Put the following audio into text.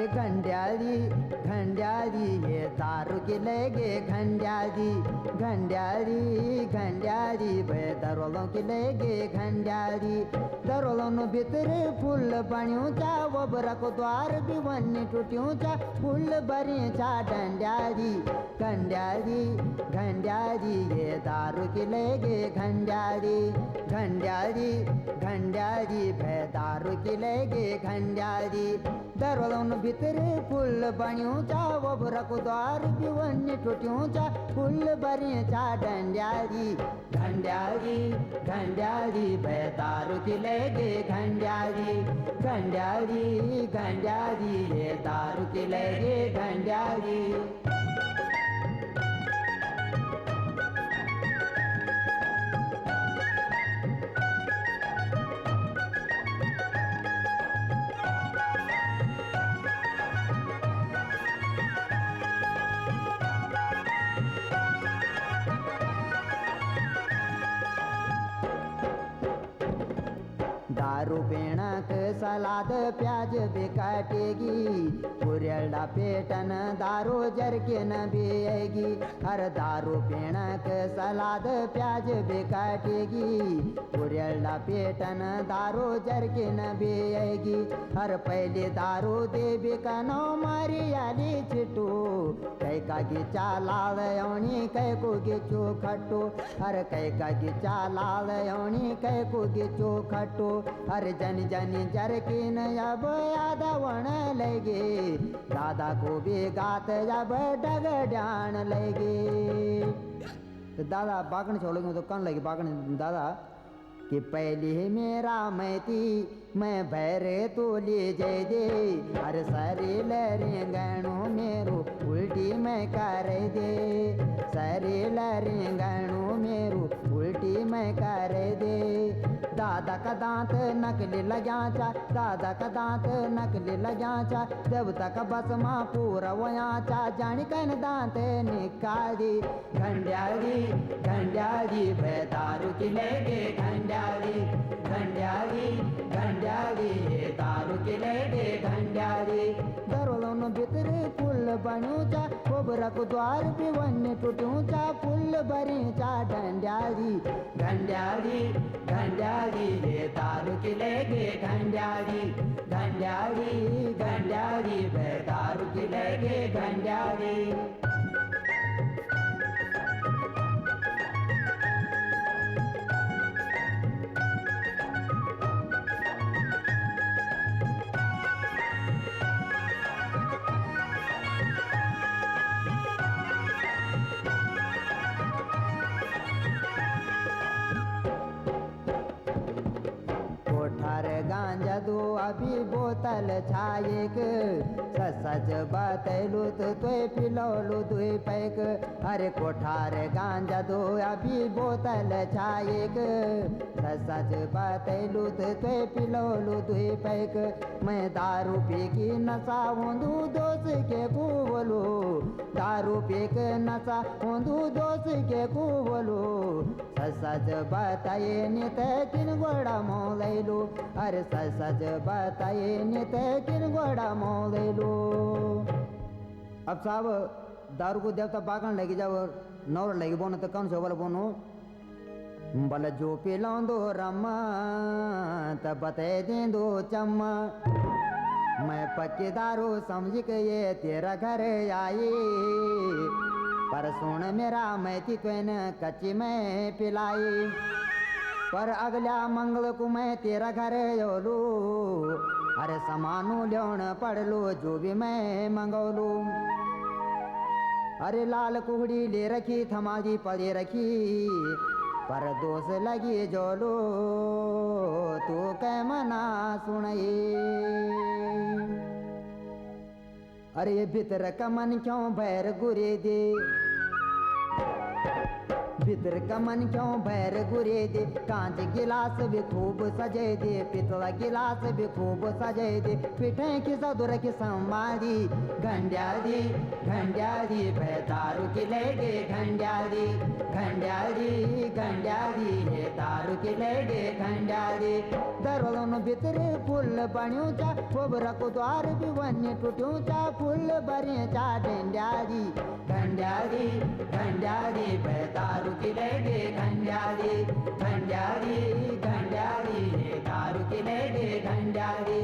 अरे घंड्याली घंड्याली ये दारू की लेगे घंड्याली घंड्याली घंड्याली भे दरोलों की लेगे घंड्याली दरोलों नु भीतर फूल बणियों चा वबरा को द्वार भी वन्नी टूटियों चा फूल भरी चा डंड्याली घंड्याली घंड्याली ये दारू की लेगे घंड्याली घंड्याली घंड्याली भे दारू की लेगे घंड्याली दरोलों भीतर फूल बणियों चा वबरा को द्वार भी वन्नी टूटियों चा फूल भरी चा डंड्याली घंड्याली घंड्याली भे दारू की लेगे घंड्याली घंड्याली घंड्याली ये दारू की लेगे घंड्याली दारू पीणक सलाद प्याज भी काटेगी पुरेला पेटन दारू जरकिन भी आएगी हर दारू पीणक सलाद प्याज भी काटेगी पुरेला पेटन दारू जरकिन भी आएगी हर पहले दारू देवी कनो मारी आली छिटू कई का गिचा लाल यौनी कई को गिचो खट्टू हर कई का गिचा लाल यौनी कई को गिचो खट्टू अरे जन जन जरकिन जब यादवण लगे दादा को भी गात जब डग डान लगे तो दादा बागण छोड़ेंगे तो कौन लगे बागण दादा कि पहली मेरा मैती मैं भैरे तो ले जे दे अरे सारे लरेंगणो मेरो उल्टी मैं कर दे सारे लरेंगणो मेरो उल्टी मैं कर दे दादा का दांत नकली लग्या चा दादा का दांत नकली लग्या चा जब तक बस माँ पूरा वया चा जानी कन दांत निकाली घंड्याली घंड्याली भे दारू की लेगे घंड्याली घंड्याली घंड्याली ये दारू की लेगे घंड्याली दरोलों भीतर फूल बणियों चा कोबरा को द्वार भी वन्य टूटियों चा फूल भरी चा डंड्याली घंड्याली घंड्याली ये दारू की लेगे घंड्याली घंड्याली घंड्याली भे दारू की लेगे घंड्याली कोठार गांजा दो अभी बोतल छाएक सच बतैलू तो तोय पिलौलू दुई पैक अरे कोठार गांजा दो अभी बोतल छाएक सच बतैलू तो तोय पिलौलू दुई पैक मैं दारू पी की नशा होंदू दोस्त के को बोलो दारू पी के नशा होंदू दोस्त के को बोलो सच बताए नित किन गोड़ा मोलैलो अरे सच बताए नित किन गोड़ा मोलैलो अब साहब दारू को देवता बागण लगी जाओ नौर लगी बोनो तो कौन से बोला बोनो बल जो पिलांदो रमा त बते देंदो चम्मा मैं पक्की दारू समझ के ये तेरा घर आई पर सुन मेरा मैती तुन कच्ची मैं पिलाई पर अगला मंगल को मैं तेरा घर योलू अरे सामानू ल्योण पड़ लो जो भी मैं मंगोलू अरे लाल कुहड़ी ले रखी थमाजी पड़े रखी पर दोष लगी जोलो तू कै मना सुनई अरे भीतर का मन क्यों भैर गुरे दे भीतर कमन क्यों भैर गुरे दे, कांच गिलास भी खूब सजे दे, पितला गिलास भी खूब सजे दे, पिठे की सदुर की संवादी घंड्याली घंड्याली भै दारू की ले गे घंड्याली घंड्याली घंड्याली हे दारू की ले गे घंड्याली दरवाजों भीतर फूल बणियों चा खोबरा को द्वार भी वन्य टूटियों चा फूल भरियों चा ढंड्याली घंड्याली घंड्याली भै दारू की ले गे घंड्याली घंड्याली घंड्याली हे दारू की ले गे घंड्याली